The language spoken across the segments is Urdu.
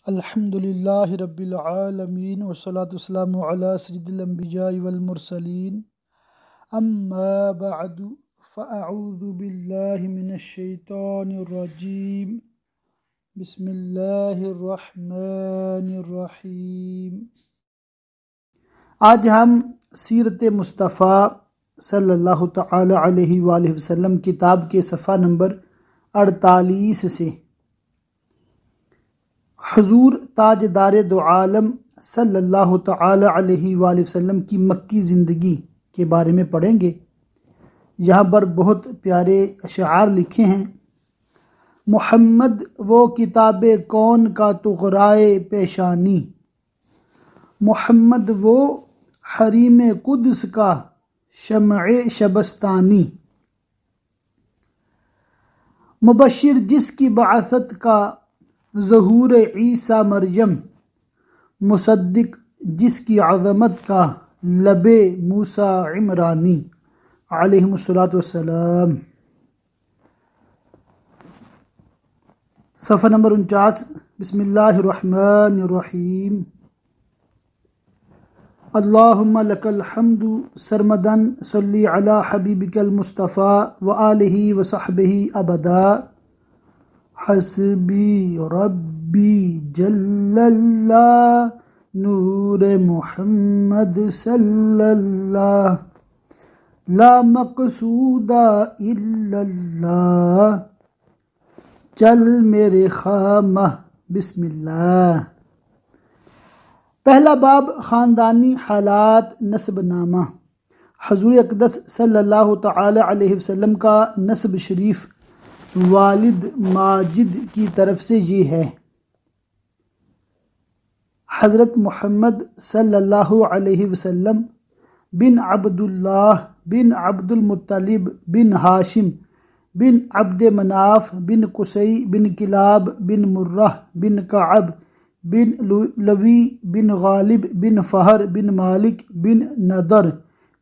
الحمد للہ رب العالمین والصلاة والسلام علی سید الانبیاء والمرسلین اما بعد فاعوذ باللہ من الشیطان الرجیم بسم اللہ الرحمن الرحیم۔ آج ہم سیرت مصطفیٰ صلی اللہ تعالی علیہ وآلہ وسلم کتاب کے صفحہ نمبر 48 سے حضور تاجدار دو عالم صلی اللہ تعالی علیہ وآلہ وسلم کی مکی زندگی کے بارے میں پڑھیں گے۔ یہاں پر بہت پیارے اشعار لکھے ہیں۔ محمد وہ کتاب کون کا طغرائے پیشانی، محمد وہ حریم قدس کا شمع شبستانی، مبشر جس کی بعثت کا ظہور عیسیٰ مریم، مصدق جس کی عظمت کا لب موسیٰ عمرانی علیہم الصلاۃ والسلام۔ صفحہ نمبر 49۔ بسم اللہ الرحمن الرحیم۔ اللہم لک الحمد سرمدن صلی علی حبیبک المصطفیٰ وآلہ وصحبہ ابدا، حسبی ربی جل اللہ نور محمد صلی اللہ، لا مقصود الا اللہ، چل میرے خامہ بسم اللہ۔ پہلا باب خاندانی حالات نسب نامہ۔ حضور اقدس صلی اللہ تعالی علیہ وسلم کا نسب شریف والد ماجد کی طرف سے یہ ہے۔ حضرت محمد صلی اللہ علیہ وسلم بن عبداللہ بن عبد المطلب بن ہاشم بن عبد مناف بن قصی بن کلاب بن مرہ بن کعب بن لوی بن غالب بن فہر بن مالک بن نضر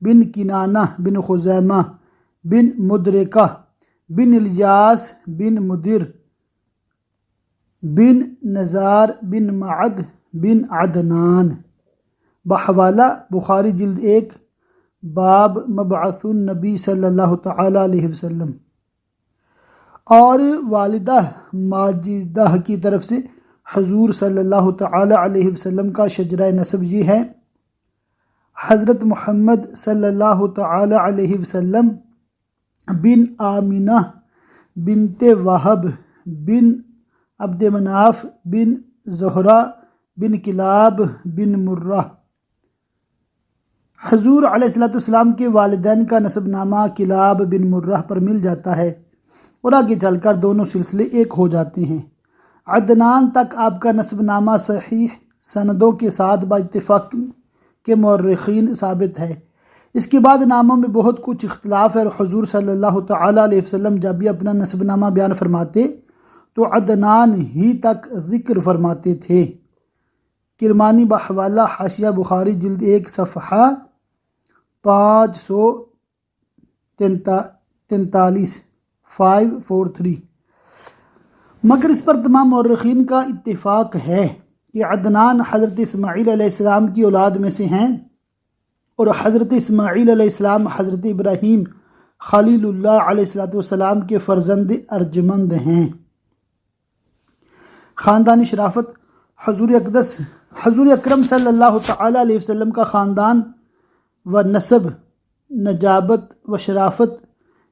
بن کنانہ بن خزیمہ بن مدرکہ بن الیاس بن مدر بن نزار بن معد بن عدنان، بحوالہ بخاری جلد 1 باب مبعث النبی صلی اللہ تعالی علیہ وسلم۔ اور والدہ ماجدہ کی طرف سے حضور صلی اللہ تعالی علیہ وسلم کا شجرہ نسب یہ ہے۔ حضرت محمد صلی اللہ تعالی علیہ وسلم بن آمنہ بنت وہب بن عبد مناف بن زہرہ بن کلاب بن مرہ۔ حضور علیہ السلام کے والدین کا نسب نامہ کلاب بن مرہ پر مل جاتا ہے اور آگے چل کر دونوں سلسلے ایک ہو جاتے ہیں۔ عدنان تک آپ کا نسب نامہ صحیح سندوں کے ساتھ با اتفاق کے مورخین ثابت ہے۔ اس کے بعد ناموں میں بہت کچھ اختلاف ہے، اور حضور صلی اللہ تعالی علیہ وسلم جب بھی اپنا نسب نامہ بیان فرماتے تو عدنان ہی تک ذکر فرماتے تھے۔ کرمانی بحوالہ حاشیہ بخاری جلد 1 صفحہ 543 543۔ مگر اس پر تمام مورخین کا اتفاق ہے کہ عدنان حضرت اسماعیل علیہ السلام کی اولاد میں سے ہیں، اور حضرت اسماعیل علیہ السلام حضرت ابراہیم خلیل اللہ علیہ السلام کے فرزند ارجمند ہیں۔ خاندانی شرافت۔ حضور اکرم صلی اللہ تعالی علیہ وسلم کا خاندان و نسب نجابت و شرافت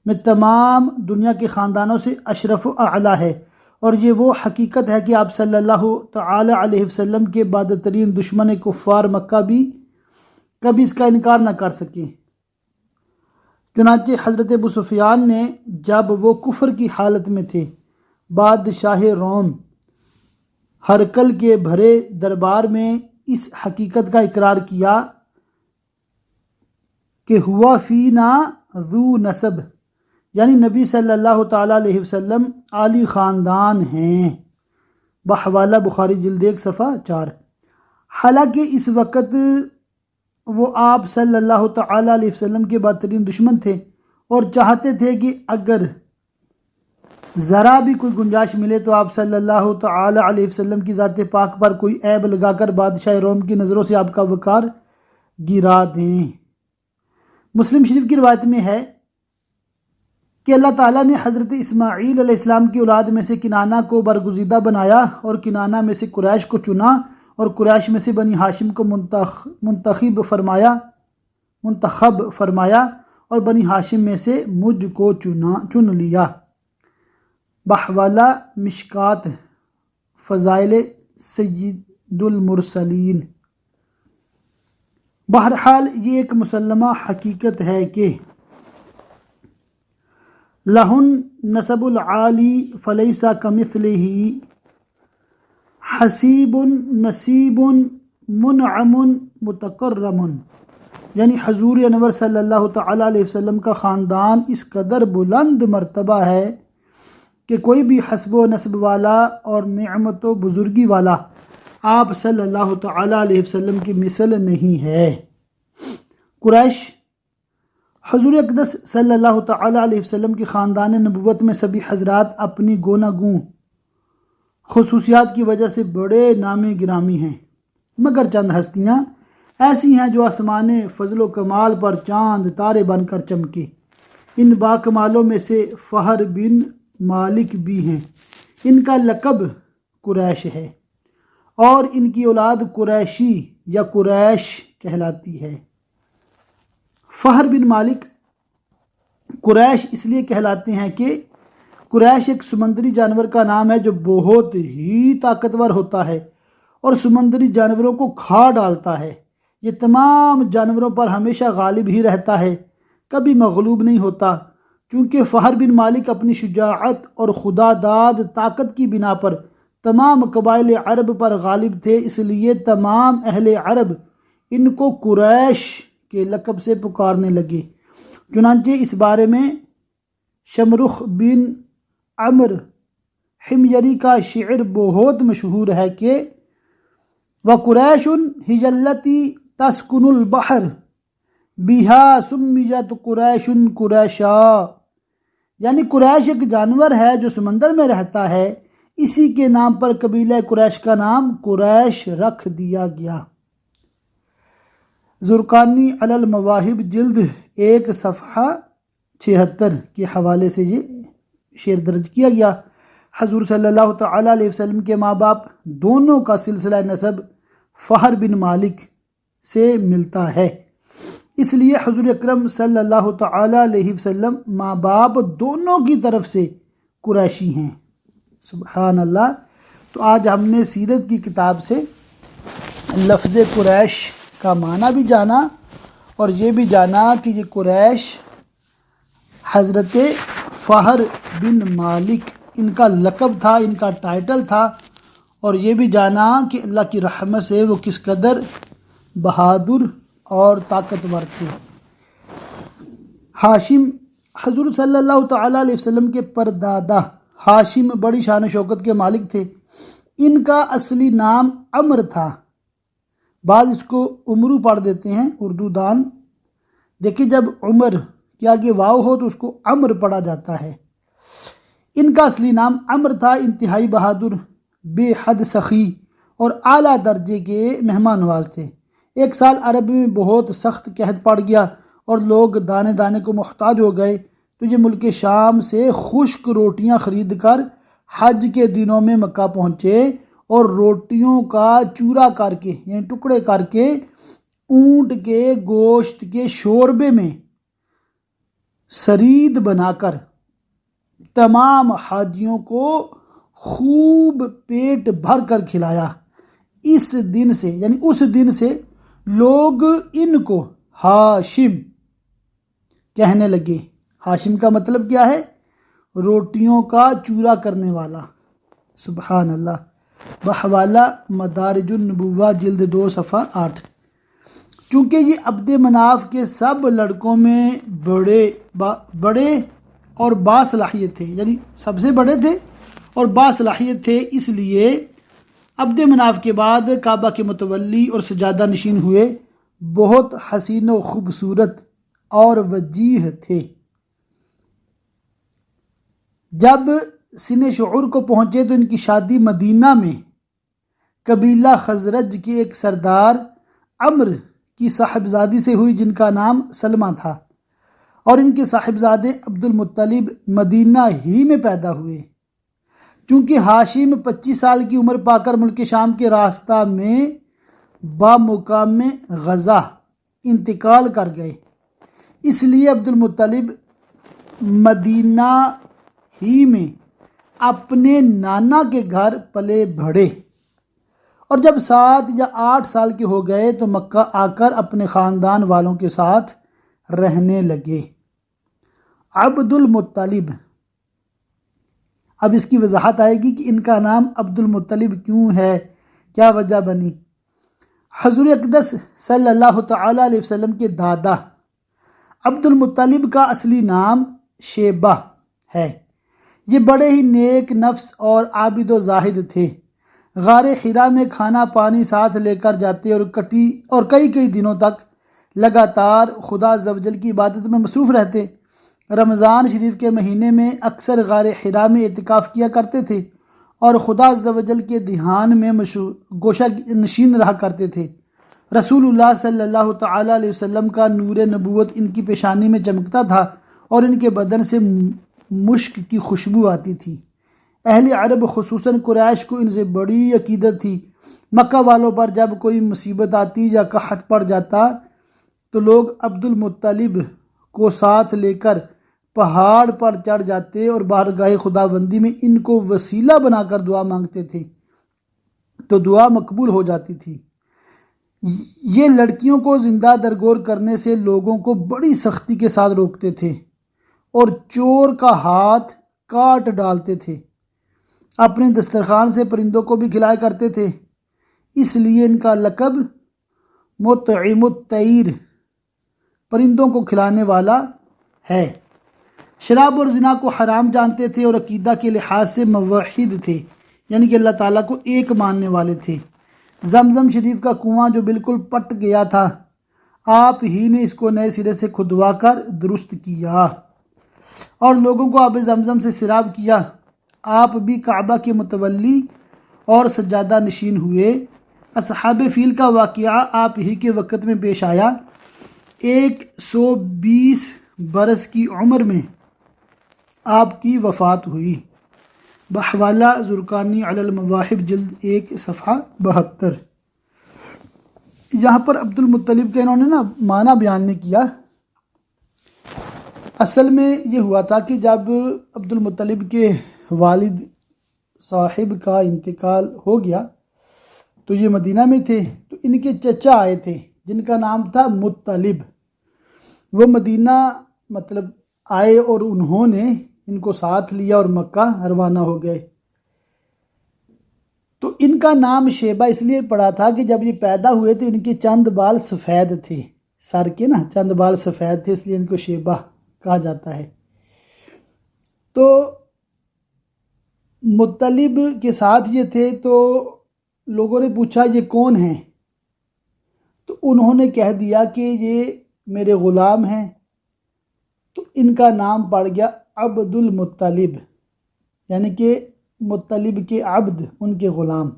میں تمام دنیا کے خاندانوں سے اشرف و اعلیٰ ہے، اور یہ وہ حقیقت ہے کہ آپ صلی اللہ تعالی علیہ وسلم کے بعد ترین دشمن کفار مکہ بھی کبھی اس کا انکار نہ کر سکے۔ چنانچہ حضرت ابو سفیان نے جب وہ کفر کی حالت میں تھے بادشاہ روم ہرقل کے بھرے دربار میں اس حقیقت کا اقرار کیا کہ ہوا فینا ذو نسب، یعنی نبی صلی اللہ تعالی علیہ وسلم عالی خاندان ہیں، بحوالہ بخاری جلد 1 صفحہ 4۔ حالانکہ اس وقت وہ آپ صلی اللہ تعالی علیہ وسلم کے بدترین دشمن تھے اور چاہتے تھے کہ اگر ذرا بھی کوئی گنجائش ملے تو آپ صلی اللہ تعالی علیہ وسلم کی ذات پاک پر کوئی عیب لگا کر بادشاہ روم کی نظروں سے آپ کا وقار گرا دیں۔ مسلم شریف کی روایت میں ہے کہ اللہ تعالیٰ نے حضرت اسماعیل علیہ السلام کی اولاد میں سے کنانہ کو برگزیدہ بنایا اور کنانہ میں سے قریش کو چنا اور قریش میں سے بنی ہاشم کو منتخب فرمایا اور بنی ہاشم میں سے مجھ کو چن لیا۔ بحوالہ مشکات فضائل سید المرسلین۔ بہرحال یہ ایک مسلمہ حقیقت ہے کہ لہن نسب العالی فلیسا کمثلہ حسیب نصیب منعم متکرم، یعنی حضور انور صلی اللہ تعالی علیہ وسلم کا خاندان اس قدر بلند مرتبہ ہے کہ کوئی بھی حسب و نسب والا اور نعمت و بزرگی والا آپ صلی اللہ تعالی علیہ وسلم کی مثل نہیں ہے۔ قریش حضور اقدس صلی اللہ تعالی علیہ وسلم کی خاندان نبوت میں سبھی حضرات اپنی گونا گوں خصوصیات کی وجہ سے بڑے نامی گرامی ہیں، مگر چند ہستیاں ایسی ہیں جو آسمان فضل و کمال پر چاند تارے بن کر چمکے۔ ان باکمالوں میں سے فہر بن مالک بھی ہیں، ان کا لقب قریش ہے اور ان کی اولاد قریشی یا قریش کہلاتی ہے۔ فہر بن مالک قریش اس لیے کہلاتے ہیں کہ قریش ایک سمندری جانور کا نام ہے جو بہت ہی طاقتور ہوتا ہے اور سمندری جانوروں کو کھا ڈالتا ہے۔ یہ تمام جانوروں پر ہمیشہ غالب ہی رہتا ہے، کبھی مغلوب نہیں ہوتا۔ چونکہ فہر بن مالک اپنی شجاعت اور خدا داد طاقت کی بنا پر تمام قبائل عرب پر غالب تھے، اس لیے تمام اہل عرب ان کو قریش کے لقب سے پکارنے لگے۔ چنانچہ اس بارے میں شمرخ بن عمر حمیری کا شعر بہت مشہور ہے کہ وَقُرَيْشٌ هِيَ الَّتِي تَسْكُنُ الْبَحْرَ بِهَا سُمِّيَتْ قُرَيْشٌ قُرَيْشًا، یعنی قریش ایک جانور ہے جو سمندر میں رہتا ہے، اسی کے نام پر قبیلہ قریش کا نام قریش رکھ دیا گیا۔ زرقانی علی المواہب جلد 1 صفحہ 76 کے حوالے سے یہ شعر درج کیا گیا۔ حضور صلی اللہ تعالی علیہ وسلم کے ماں باپ دونوں کا سلسلہ نسب فہر بن مالک سے ملتا ہے، اس لیے حضور اکرم صلی اللہ تعالی علیہ وسلم ماں باپ دونوں کی طرف سے قریشی ہیں۔ سبحان اللہ۔ تو آج ہم نے سیرت کی کتاب سے لفظ قریش کا معنی بھی جانا اور یہ بھی جانا کہ یہ قریش حضرت فہر بن مالک ان کا لقب تھا، ان کا ٹائٹل تھا، اور یہ بھی جانا کہ اللہ کی رحمت سے وہ کس قدر بہادر اور طاقتور تھے۔ ہاشم حضور صلی اللہ تعالی علیہ وسلم کے پردادا ہاشم بڑی شان و شوکت کے مالک تھے۔ ان کا اصلی نام عمر تھا، بعض اس کو عمرو پڑھ دیتے ہیں اردو دان۔ دیکھیں جب عمر کے آگے واو ہو تو اس کو عمر پڑھا جاتا ہے۔ ان کا اصلی نام عمر تھا۔ انتہائی بہادر، بے حد سخی اور اعلیٰ درجے کے مہمان نواز تھے۔ ایک سال عرب میں بہت سخت قحط پڑ گیا اور لوگ دانے دانے کو محتاج ہو گئے، تو یہ ملک شام سے خشک روٹیاں خرید کر حج کے دنوں میں مکہ پہنچے اور روٹیوں کا چورا کر کے یعنی ٹکڑے کر کے اونٹ کے گوشت کے شوربے میں سرید بنا کر تمام حاجیوں کو خوب پیٹ بھر کر کھلایا۔ اس دن سے یعنی اس دن سے لوگ ان کو ہاشم کہنے لگے۔ ہاشم کا مطلب کیا ہے؟ روٹیوں کا چورا کرنے والا۔ سبحان اللہ۔ بحوالہ مدارج النبوہ جلد 2 صفحہ 8۔ چونکہ یہ عبد مناف کے سب لڑکوں میں بڑے اور باصلاحیت تھے، یعنی سب سے بڑے تھے اور باصلاحیت تھے، اس لیے عبد مناف کے بعد کعبہ کے متولی اور سجادہ نشین ہوئے۔ بہت حسین و خوبصورت اور وجیح تھے۔ جب سن شعور کو پہنچے تو ان کی شادی مدینہ میں قبیلہ خزرج کے ایک سردار عمرو کی صاحبزادی سے ہوئی جن کا نام سلمہ تھا، اور ان کے صاحبزادے عبد المطلب مدینہ ہی میں پیدا ہوئے۔ چونکہ ہاشم 25 سال کی عمر پا کر ملک شام کے راستہ میں بامقام غزہ انتقال کر گئے، اس لیے عبد المطلب مدینہ ہی میں اپنے نانا کے گھر پلے بڑھے، اور جب 7 یا 8 سال کے ہو گئے تو مکہ آ کر اپنے خاندان والوں کے ساتھ رہنے لگے۔ عبد المطلب، اب اس کی وضاحت آئے گی کہ ان کا نام عبد المطلب کیوں ہے، کیا وجہ بنی۔ حضور اقدس صلی اللہ تعالی علیہ وسلم کے دادا عبد المطلب کا اصلی نام شیبہ ہے۔ یہ بڑے ہی نیک نفس اور عابد و زاہد تھے۔ غار حرا میں کھانا پانی ساتھ لے کر جاتے اور کئی دنوں تک لگاتار خدا عزوجل کی عبادت میں مصروف رہتے۔ رمضان شریف کے مہینے میں اکثر غار حرا میں اعتکاف کیا کرتے تھے اور خدا عزوجل کے دھیان میں گوشہ نشین رہا کرتے تھے۔ رسول اللہ صلی اللہ تعالی علیہ وسلم کا نور نبوت ان کی پیشانی میں چمکتا تھا اور ان کے بدن سے مشک کی خوشبو آتی تھی۔ اہل عرب خصوصاً قریش کو ان سے بڑی عقیدت تھی۔ مکہ والوں پر جب کوئی مصیبت آتی یا قحط پڑ جاتا تو لوگ عبد المطلب کو ساتھ لے کر پہاڑ پر چڑھ جاتے اور بارگاہ خداوندی میں ان کو وسیلہ بنا کر دعا مانگتے تھے تو دعا مقبول ہو جاتی تھی۔ یہ لڑکیوں کو زندہ درگور کرنے سے لوگوں کو بڑی سختی کے ساتھ روکتے تھے اور چور کا ہاتھ کاٹ ڈالتے تھے۔ اپنے دسترخوان سے پرندوں کو بھی کھلایا کرتے تھے، اس لیے ان کا لقب مطعم الطیر، پرندوں کو کھلانے والا ہے۔ شراب اور زنا کو حرام جانتے تھے اور عقیدہ کے لحاظ سے موحد تھے، یعنی کہ اللہ تعالیٰ کو ایک ماننے والے تھے۔ زمزم شریف کا کنواں جو بالکل پٹ گیا تھا، آپ ہی نے اس کو نئے سرے سے کھدوا کر درست کیا اور لوگوں کو آب زمزم سے سیراب کیا۔ آپ بھی کعبہ کے متولی اور سجادہ نشین ہوئے۔ اصحاب فیل کا واقعہ آپ ہی کے وقت میں پیش آیا۔ 120 برس کی عمر میں آپ کی وفات ہوئی۔ بحوالہ زرقانی علی المواہب جلد 1 صفحہ 72۔ یہاں پر عبد المطلب کے انہوں نے معنی بیان نہیں کیا۔ اصل میں یہ ہوا تھا کہ جب عبد المطلب کے والد صاحب کا انتقال ہو گیا تو یہ مدینہ میں تھے، تو ان کے چچا آئے تھے جن کا نام تھا مطلب۔ وہ مدینہ آئے اور انہوں نے ان کو ساتھ لیا اور مکہ روانہ ہو گئے۔ تو ان کا نام شیبہ اس لیے پڑا تھا کہ جب یہ پیدا ہوئے تو ان کے چند بال سفید تھے، سر کے چند بال سفید تھے، اس لیے ان کو شیبہ کہا جاتا ہے۔ تو مطلب کے ساتھ یہ تھے تو لوگوں نے پوچھا یہ کون ہیں، تو انہوں نے کہہ دیا کہ یہ میرے غلام ہیں، تو ان کا نام پڑ گیا عبد المطلب، یعنی کہ مطلب کے عبد، ان کے غلام،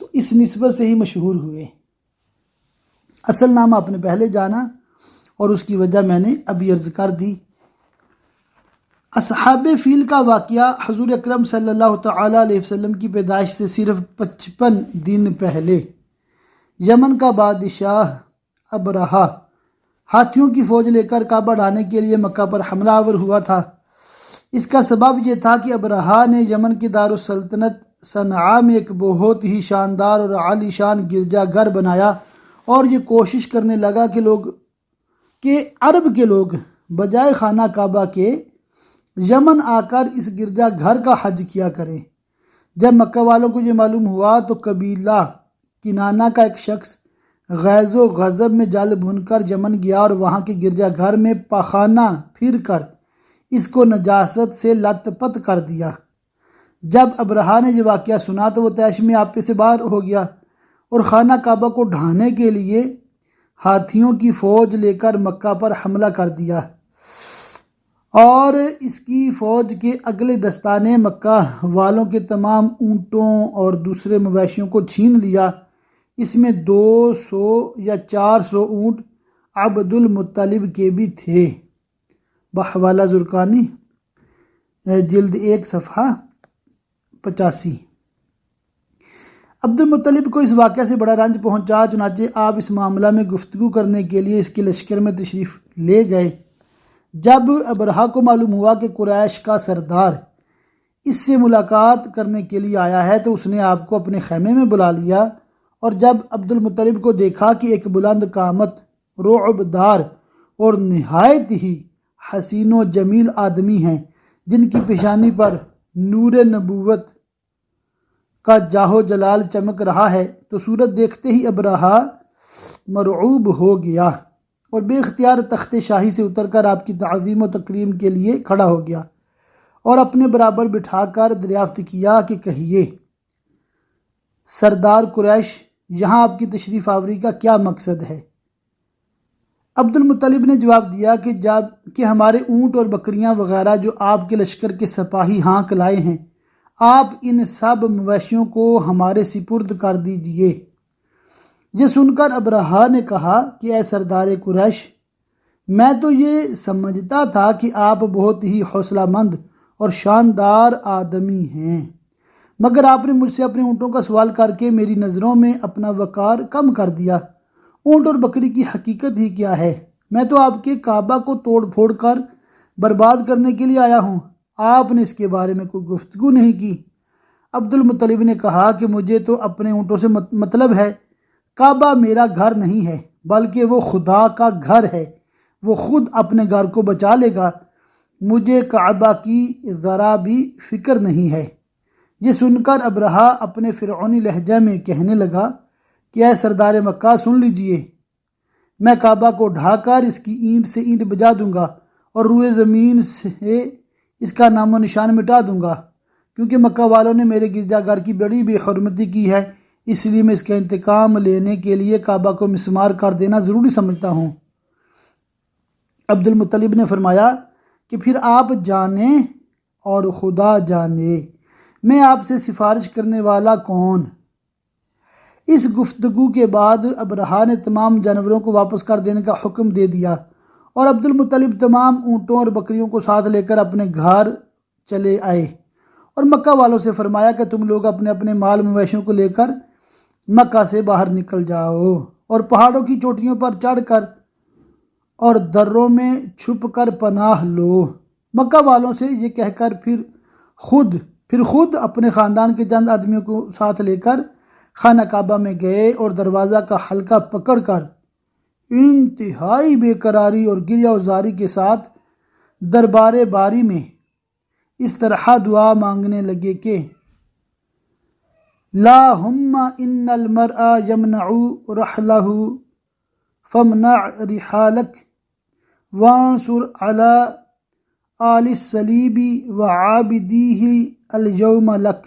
تو اس نسبت سے ہی مشہور ہوئے۔ اصل نام آپ نے پہلے جانا اور اس کی وجہ میں نے ابھی عرض کر دی۔ اصحاب فیل کا واقعہ حضور اکرم صلی اللہ تعالی علیہ وسلم کی پیدائش سے صرف 55 دن پہلے یمن کا بادشاہ ابرہہ ہاتھیوں کی فوج لے کر کعبہ ڈھانے کے لیے مکہ پر حملہ آور ہوا تھا۔ اس کا سبب یہ تھا کہ ابرہہ نے یمن کی دارالسلطنت صنعاء میں ایک بہت ہی شاندار اور عالی شان گرجا گھر بنایا اور یہ کوشش کرنے لگا کہ عرب کے لوگ بجائے خانہ کعبہ کے یمن آ کر اس گرجا گھر کا حج کیا کریں۔ جب مکہ والوں کو یہ معلوم ہوا تو قبیلہ کنانہ کا ایک شخص غیظ و غضب میں جل بھن کر یمن گیا اور وہاں کے گرجا گھر میں پاخانہ پھر کر اس کو نجاست سے لت پت کر دیا۔ جب ابرہہ نے یہ واقعہ سنا تو وہ طیش میں آپے سے باہر ہو گیا اور خانہ کعبہ کو ڈھانے کے لیے ہاتھیوں کی فوج لے کر مکہ پر حملہ کر دیا اور اس کی فوج کے اگلے دستانے مکہ والوں کے تمام اونٹوں اور دوسرے مویشیوں کو چھین لیا۔ اس میں 200 یا 400 اونٹ عبد المطلب کے بھی تھے۔ بحوالہ زرقانی جلد 1 صفحہ 85۔ عبد المطلب کو اس واقعہ سے بڑا رنج پہنچا، چنانچہ آپ اس معاملہ میں گفتگو کرنے کے لیے اس کے لشکر میں تشریف لے گئے۔ جب ابرہہ کو معلوم ہوا کہ قریش کا سردار اس سے ملاقات کرنے کے لیے آیا ہے تو اس نے آپ کو اپنے خیمے میں بلا لیا، اور جب عبد المطلب کو دیکھا کہ ایک بلند قامت، رعب دار اور نہایت ہی حسین و جمیل آدمی ہیں جن کی پیشانی پر نور نبوت کا جاہ و جلال چمک رہا ہے، تو صورت دیکھتے ہی ابرہہ مرعوب ہو گیا اور بے اختیار تخت شاہی سے اتر کر آپ کی تعظیم و تکریم کے لیے کھڑا ہو گیا اور اپنے برابر بٹھا کر دریافت کیا کہ کہیے سردار قریش، یہاں آپ کی تشریف آوری کا کیا مقصد ہے؟ عبد المطلب نے جواب دیا کہ ہمارے اونٹ اور بکریاں وغیرہ جو آپ کے لشکر کے سپاہی ہانک لائے ہیں، آپ ان سب مویشیوں کو ہمارے سپرد کر دیجئے۔ یہ سن کر ابرہہ نے کہا کہ اے سردار قریش، میں تو یہ سمجھتا تھا کہ آپ بہت ہی حوصلہ مند اور شاندار آدمی ہیں، مگر آپ نے مجھ سے اپنے اونٹوں کا سوال کر کے میری نظروں میں اپنا وقار کم کر دیا۔ اونٹ اور بکری کی حقیقت ہی کیا ہے؟ میں تو آپ کے کعبہ کو توڑ پھوڑ کر برباد کرنے کے لیے آیا ہوں، آپ نے اس کے بارے میں کوئی گفتگو نہیں کی۔ عبد المطلب نے کہا کہ مجھے تو اپنے اونٹوں سے مطلب ہے، کعبہ میرا گھر نہیں ہے بلکہ وہ خدا کا گھر ہے، وہ خود اپنے گھر کو بچا لے گا، مجھے کعبہ کی ذرا بھی فکر نہیں ہے۔ یہ سن کر ابرہہ اپنے فرعونی لہجہ میں کہنے لگا کہ اے سردار مکہ، سن لیجئے، میں کعبہ کو ڈھا کر اس کی اینٹ سے اینٹ بجا دوں گا اور روئے زمین سے اس کا نام و نشان مٹا دوں گا، کیونکہ مکہ والوں نے میرے گرجا گھر کی بڑی بے حرمتی کی ہے، اس لیے میں اس کا انتقام لینے کے لیے کعبہ کو مسمار کر دینا ضروری سمجھتا ہوں۔ عبد المطلب نے فرمایا کہ پھر آپ جانیں اور خدا جانے، میں آپ سے سفارش کرنے والا کون؟ اس گفتگو کے بعد ابرہہ نے تمام جانوروں کو واپس کر دینے کا حکم دے دیا اور عبد المطلب تمام اونٹوں اور بکریوں کو ساتھ لے کر اپنے گھر چلے آئے اور مکہ والوں سے فرمایا کہ تم لوگ اپنے اپنے مال مویشیوں کو لے کر مکہ سے باہر نکل جاؤ اور پہاڑوں کی چوٹیوں پر چڑھ کر اور دروں میں چھپ کر پناہ لو۔ مکہ والوں سے یہ کہہ کر پھر خود اپنے خاندان کے چند آدمیوں کو ساتھ لے کر خانہ کعبہ میں گئے اور دروازہ کا حلقہ پکڑ کر انتہائی بے قراری اور گریہ وزاری کے ساتھ دربار باری میں اس طرح دعا مانگنے لگے کہ اللہم ان المرء یمنع رحلہ فامنع رحالک وانصر علی آل الصلیب وعابدیہ اليوم لک۔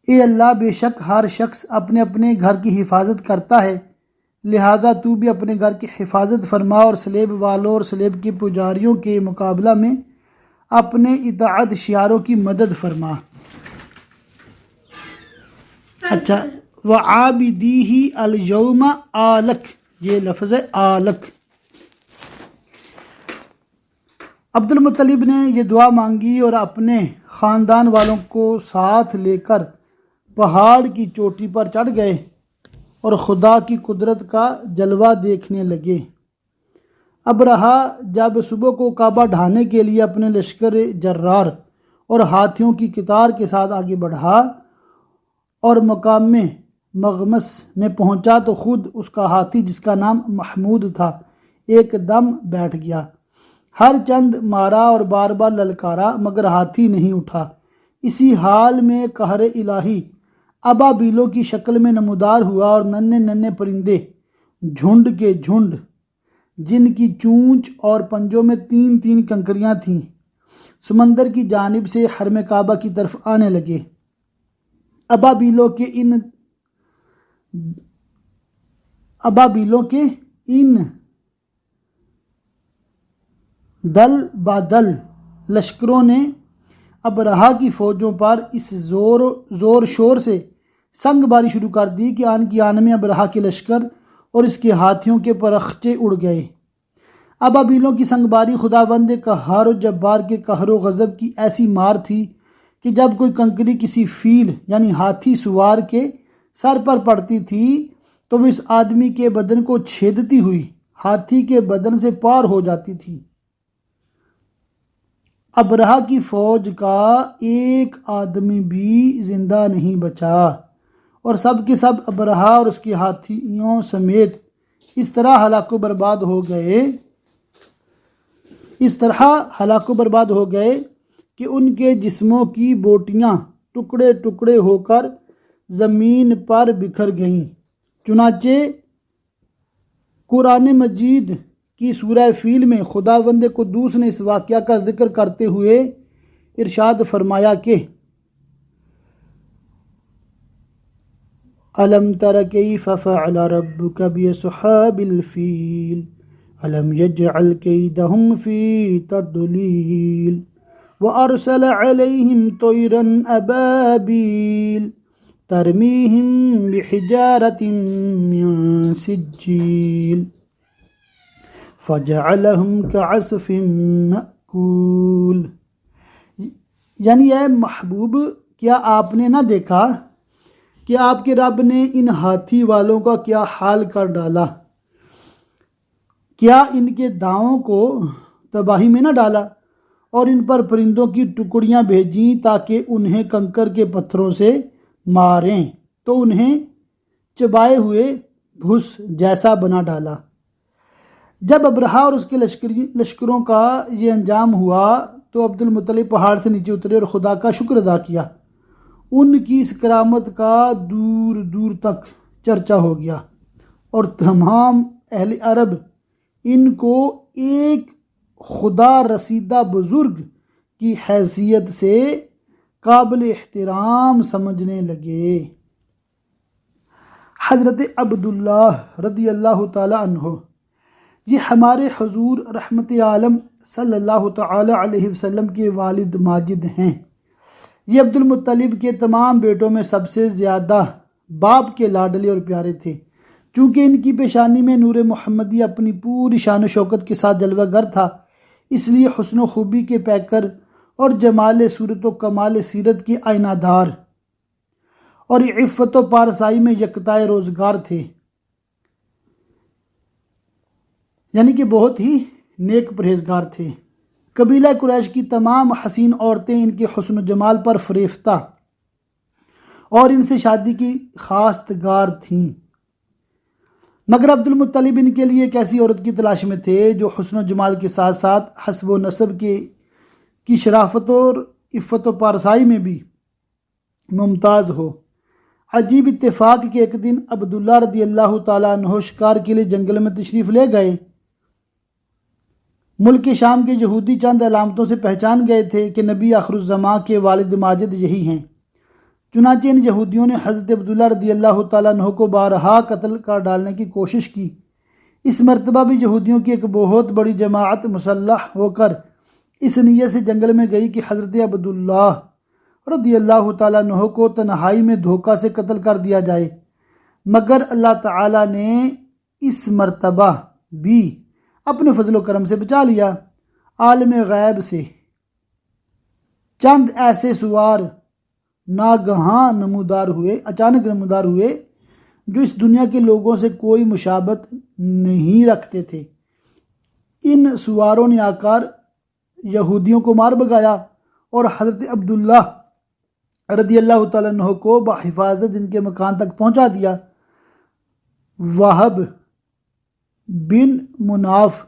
اے اللہ، بے شک ہر شخص اپنے اپنے گھر کی حفاظت کرتا ہے، لہذا تو بھی اپنے گھر کی حفاظت فرما اور سلیب والوں اور سلیب کے پجاریوں کے مقابلہ میں اپنے اطاعت شیاروں کی مدد فرما۔ اچھا، وَعَابِدِيهِ الْيَوْمَ آلَكَ، یہ لفظ ہے آلک۔ عبد المطلب نے یہ دعا مانگی اور اپنے خاندان والوں کو ساتھ لے کر پہاڑ کی چوٹی پر چڑھ گئے اور خدا کی قدرت کا جلوہ دیکھنے لگے۔ ابرہہ جب صبح کو کعبہ ڈھانے کے لیے اپنے لشکر جرار اور ہاتھیوں کی قطار کے ساتھ آگے بڑھا اور مقام مغمس میں پہنچا تو خود اس کا ہاتھی، جس کا نام محمود تھا، ایک دم بیٹھ گیا۔ ہر چند مارا اور بار بار للکارا مگر ہاتھی نہیں اٹھا۔ اسی حال میں قہر الہی ابابیلوں کی شکل میں نمودار ہوا اور ننھے ننھے پرندے جھنڈ کے جھنڈ، جن کی چونچ اور پنجوں میں 3 کنکریاں تھیں، سمندر کی جانب سے حرم کعبہ کی طرف آنے لگے۔ ابابیلوں کے ان ابابیلوں کے ان دل بادل لشکروں نے ابرہا کی فوجوں پر اس زور شور سے سنگ باری شروع کر دی کہ آن کی آن میں ابرہا کے لشکر اور اس کے ہاتھیوں کے پرخچے اڑ گئے۔ ابابیلوں کی سنگ باری خداوند قہار و جبار کے قہر و غضب کی ایسی مار تھی کہ جب کوئی کنکری کسی فیل یعنی ہاتھی سوار کے سر پر پڑتی تھی تو وہ اس آدمی کے بدن کو چھیدتی ہوئی ہاتھی کے بدن سے پار ہو جاتی تھی۔ ابرہا کی فوج کا ایک آدمی بھی زندہ نہیں بچا اور سب کے سب ابرہا اور اس کے ہاتھیوں سمیت اس طرح ہلاک و برباد ہو گئے کہ ان کے جسموں کی بوٹیاں ٹکڑے ٹکڑے ہو کر زمین پر بکھر گئیں۔ چنانچہ قرآن مجید کی سورہ فیل میں خداوند قدوس نے اس واقعہ کا ذکر کرتے ہوئے ارشاد فرمایا کہ أَلَمْ تَرَ كَيْفَ فَعَلَ رَبُّكَ بِأَصْحَابِ الْفِيلِ أَلَمْ يَجْعَلْ كَيْدَهُمْ فِي تَضْلِيلٍ وَأَرْسَلَ عَلَيْهِمْ طَيْرًا أَبَابِيلَ تَرْمِيهِمْ بِحِجَارَةٍ مِّن سِجِّيلٍ فَجَعَلَهُمْ كَعَصْفٍ مَّأْكُولٍ۔ یعنی اے محبوب، کیا آپ نے نہ دیکھا کہ آپ کے رب نے ان ہاتھی والوں کا کیا حال کر ڈالا؟ کیا ان کے داؤں کو تباہی میں نہ ڈالا اور ان پر پرندوں کی ٹکڑیاں بھیجیں تاکہ انہیں کنکر کے پتھروں سے ماریں تو انہیں چبائے ہوئے بھس جیسا بنا ڈالا۔ جب ابرہا اور اس کے لشکروں کا یہ انجام ہوا تو عبد المطلب پہاڑ سے نیچے اترے اور خدا کا شکر ادا کیا۔ ان کی اس کرامت کا دور دور تک چرچا ہو گیا اور تمام اہل عرب ان کو ایک خدا رسیدہ بزرگ کی حیثیت سے قابل احترام سمجھنے لگے۔ حضرت عبداللہ رضی اللہ تعالی عنہ یہ ہمارے حضور رحمت عالم صلی اللہ تعالی علیہ وسلم کے والد ماجد ہیں۔ یہ عبد المطلب کے تمام بیٹوں میں سب سے زیادہ باپ کے لاڈلے اور پیارے تھے۔ چونکہ ان کی پیشانی میں نور محمدی اپنی پوری شان و شوکت کے ساتھ جلوہ گر تھا، اس لیے حسن و خوبی کے پیکر اور جمال صورت و کمال سیرت کے آئینہ دار اور عفت و پارسائی میں یکتائے روزگار تھے، یعنی کہ بہت ہی نیک پرہیزگار تھے۔ قبیلہ قریش کی تمام حسین عورتیں ان کے حسن و جمال پر فریفتہ اور ان سے شادی کی خواستگار تھیں، مگر عبد المطلب ان کے لیے ایک ایسی عورت کی تلاش میں تھے جو حسن و جمال کے ساتھ ساتھ حسب و نسب کی شرافت اور عفت و پارسائی میں بھی ممتاز ہو۔ عجیب اتفاق کہ ایک دن عبداللہ رضی اللہ تعالیٰ عنہ شکار کے لیے جنگل میں تشریف لے گئے۔ ملک شام کے یہودی چند علامتوں سے پہچان گئے تھے کہ نبی آخر الزماں کے والد ماجد یہی ہیں۔ چنانچہ ان یہودیوں نے حضرت عبداللہ رضی اللہ تعالیٰ عنہ کو بارہا قتل کر ڈالنے کی کوشش کی۔ اس مرتبہ بھی یہودیوں کی ایک بہت بڑی جماعت مسلح ہو کر اس نیت سے جنگل میں گئی کہ حضرت عبداللہ رضی اللہ تعالیٰ عنہ کو تنہائی میں دھوکہ سے قتل کر دیا جائے، مگر اللہ تعالیٰ نے اس مرتبہ بھی اپنے فضل و کرم سے بچا لیا۔ عالم غیب سے چند ایسے سوار اچانک نمودار ہوئے جو اس دنیا کے لوگوں سے کوئی مشابہت نہیں رکھتے تھے۔ ان سواروں نے آ کر یہودیوں کو مار بگایا اور حضرت عبداللہ رضی اللہ تعالیٰ عنہ کو بحفاظت ان کے مکان تک پہنچا دیا۔ وہب بن مناف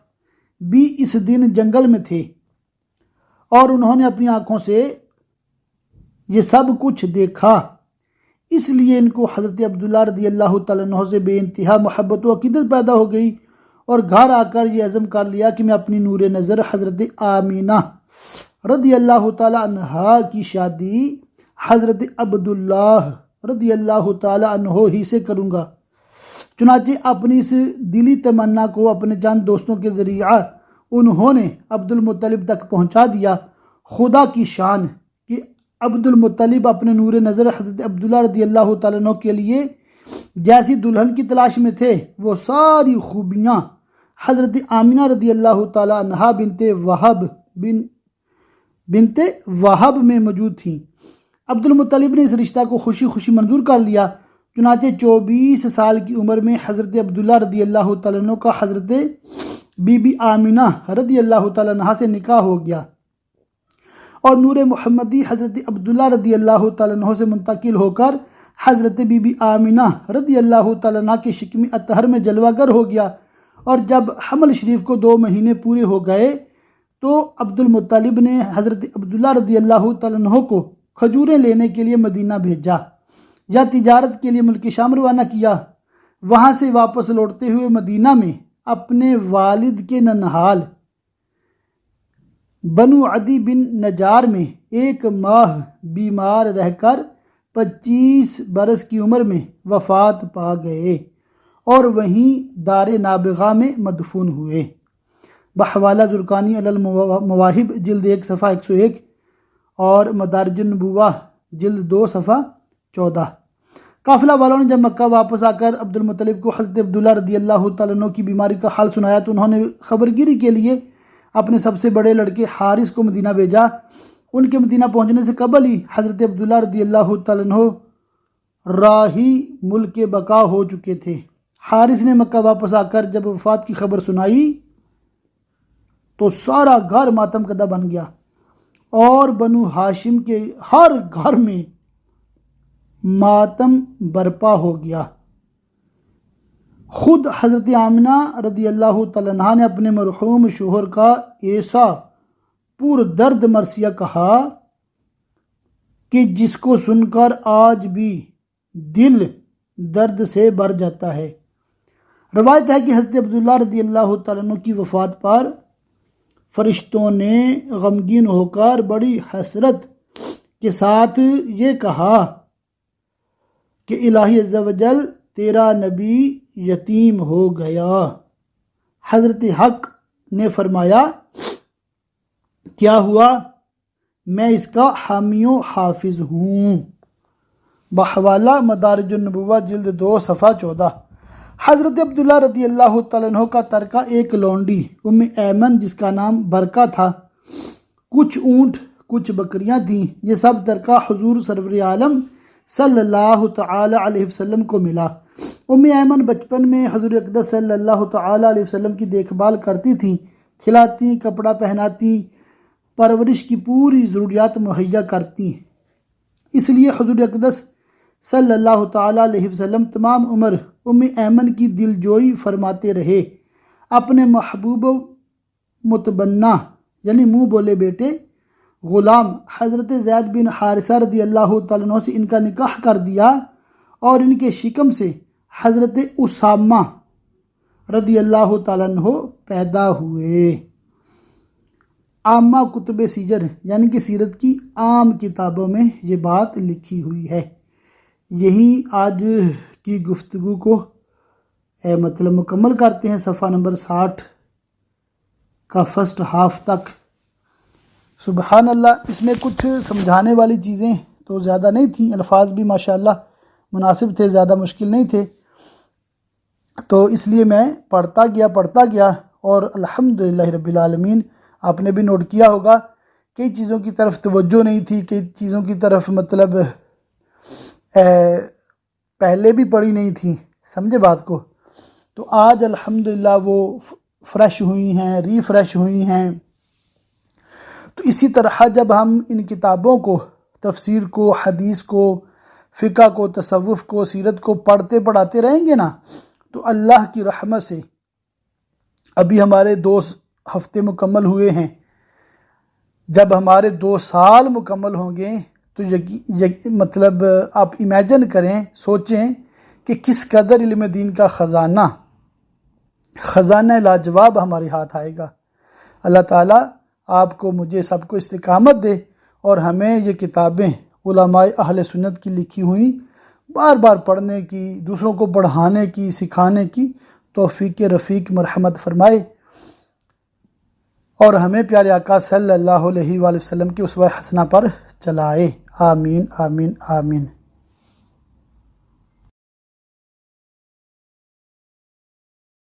بھی اس دن جنگل میں تھے اور انہوں نے اپنی آنکھوں سے یہ سب کچھ دیکھا، اس لیے ان کو حضرت عبداللہ رضی اللہ تعالیٰ عنہ سے بے انتہا محبت و عقیدت پیدا ہو گئی اور گھر آ کر یہ عزم کر لیا کہ میں اپنی نور نظر حضرت آمینہ رضی اللہ تعالیٰ عنہا کی شادی حضرت عبداللہ رضی اللہ تعالیٰ عنہ ہی سے کروں گا۔ چنانچہ اپنی اس دلی تمنا کو اپنے چند دوستوں کے ذریعہ انہوں نے عبد المطلب تک پہنچا دیا۔ خدا کی شان کہ عبد المطلب اپنے نور نظر حضرت عبداللہ رضی اللہ تعالیٰ عنہ کے لیے جیسی دلہن کی تلاش میں تھے، وہ ساری خوبیاں حضرت آمنہ رضی اللہ تعالیٰ عنہا بنت وہب میں موجود تھیں۔ عبد المطلب نے اس رشتہ کو خوشی خوشی منظور کر لیا۔ چنانچہ 24 سال کی عمر میں حضرت عبداللہ رضی اللہ تعالیٰ عنہ کا حضرت بی بی آمنہ رضی اللہ تعالیٰ عنہا سے نکاح ہو گیا، اور نور محمدی حضرت عبداللہ رضی اللہ تعالیٰ عنہ سے منتقل ہو کر حضرت بی بی آمنہ رضی اللہ تعالیٰ عنہ کے شکم اطہر میں جلوہ گر ہو گیا۔ اور جب حمل شریف کو 2 مہینے پورے ہو گئے تو عبد المطلب نے حضرت عبداللہ رضی اللہ تعالیٰ عنہ کو کھجوریں لینے کے لیے مدینہ بھیجا یا تجارت کے لیے ملک شام روانہ کیا۔ وہاں سے واپس لوٹتے ہوئے مدینہ میں اپنے والد کے ننہال بنو عدی بن نجار میں 1 ماہ بیمار رہ کر 25 برس کی عمر میں وفات پا گئے اور وہیں دار نابغہ میں مدفون ہوئے۔ بحوالہ زرقانی علی المواہب جلد 1 صفحہ 101 اور مدارج النبوہ جلد 2 صفحہ 14۔ قافلہ والوں نے جب مکہ واپس آ کر عبد المطلب کو حضرت عبداللہ رضی اللہ تعالیٰ عنہ کی بیماری کا حال سنایا تو انہوں نے خبرگیری کے لیے اپنے سب سے بڑے لڑکے حارث کو مدینہ بھیجا۔ ان کے مدینہ پہنچنے سے قبل ہی حضرت عبداللہ رضی اللہ تعالیٰ عنہ راہی ملک بقا ہو چکے تھے۔ حارث نے مکہ واپس آ کر جب وفات کی خبر سنائی تو سارا گھر ماتم کدہ بن گیا اور بنو ہاشم کے ہر گھر میں ماتم برپا ہو گیا۔ خود حضرت آمنہ رضی اللہ تعالیٰ عنہ نے اپنے مرحوم شوہر کا ایسا پر درد مرثیہ کہا کہ جس کو سن کر آج بھی دل درد سے بھر جاتا ہے۔ روایت ہے کہ حضرت عبداللہ رضی اللہ تعالیٰ عنہ کی وفات پر فرشتوں نے غمگین ہو کر بڑی حسرت کے ساتھ یہ کہا کہ الہی عز و جل تیرا نبی یتیم ہو گیا۔ حضرت حق نے فرمایا کیا ہوا؟ میں اس کا حامی و حافظ ہوں۔ بحوالہ مدارج النبوہ جلد 2 صفحہ 14۔ حضرت عبداللہ رضی اللہ تعالیٰ عنہ کا ترکہ ایک لونڈی ام ایمن جس کا نام برکہ تھا، کچھ اونٹ کچھ بکریاں تھیں۔ یہ سب ترکہ حضور سرور عالم صلی اللہ تعالی علیہ وسلم کو ملا۔ ام ایمن بچپن میں حضور اقدس صلی اللہ تعالی علیہ وسلم کی دیکھ بھال کرتی تھیں، کھلاتی، کپڑا پہناتی، پرورش کی پوری ضروریات مہیا کرتی۔ اس لیے حضور اقدس صلی اللہ تعالی علیہ وسلم تمام عمر ام ایمن کی دل جوئی فرماتے رہے۔ اپنے محبوب و متبنہ یعنی منہ بولے بیٹے غلام حضرت زید بن حارثہ رضی اللہ تعالیٰ عنہ سے ان کا نکاح کر دیا اور ان کے شکم سے حضرت اسامہ رضی اللہ تعالیٰ عنہ پیدا ہوئے۔ عامہ کتب سیجر یعنی کہ سیرت کی عام کتابوں میں یہ بات لکھی ہوئی ہے۔ یہی آج کی گفتگو کو مکمل کرتے ہیں۔ صفحہ نمبر 60 کا فرسٹ ہاف تک۔ سبحان اللہ، اس میں کچھ سمجھانے والی چیزیں تو زیادہ نہیں تھیں، الفاظ بھی ماشاءاللہ مناسب تھے، زیادہ مشکل نہیں تھے، تو اس لیے میں پڑھتا گیا اور الحمدللہ رب العالمین آپ نے بھی نوٹ کیا ہوگا کئی چیزوں کی طرف توجہ نہیں تھی، کئی چیزوں کی طرف مطلب پہلے بھی پڑھی نہیں تھی، سمجھے بات کو، تو آج الحمدللہ وہ فریش ہوئی ہیں، ریفریش ہوئی ہیں۔ تو اسی طرح جب ہم ان کتابوں کو، تفسیر کو، حدیث کو، فقہ کو، تصوف کو، سیرت کو پڑھتے پڑھاتے رہیں گے نا تو اللہ کی رحمت سے ابھی ہمارے 2 ہفتے مکمل ہوئے ہیں، جب ہمارے 2 سال مکمل ہوں گے تو مطلب آپ امیجن کریں، سوچیں کہ کس قدر علم دین کا خزانہ لاجواب ہمارے ہاتھ آئے گا۔ اللہ تعالیٰ آپ کو، مجھے، سب کو استقامت دے اور ہمیں یہ کتابیں علماء اہل سنت کی لکھی ہوئی بار بار پڑھنے کی، دوسروں کو پڑھانے کی، سکھانے کی توفیق رفیق مرحمت فرمائے، اور ہمیں پیارے آقا صلی اللہ علیہ وآلہ وسلم کی اسوہ حسنہ پر چلائے۔ آمین آمین آمین۔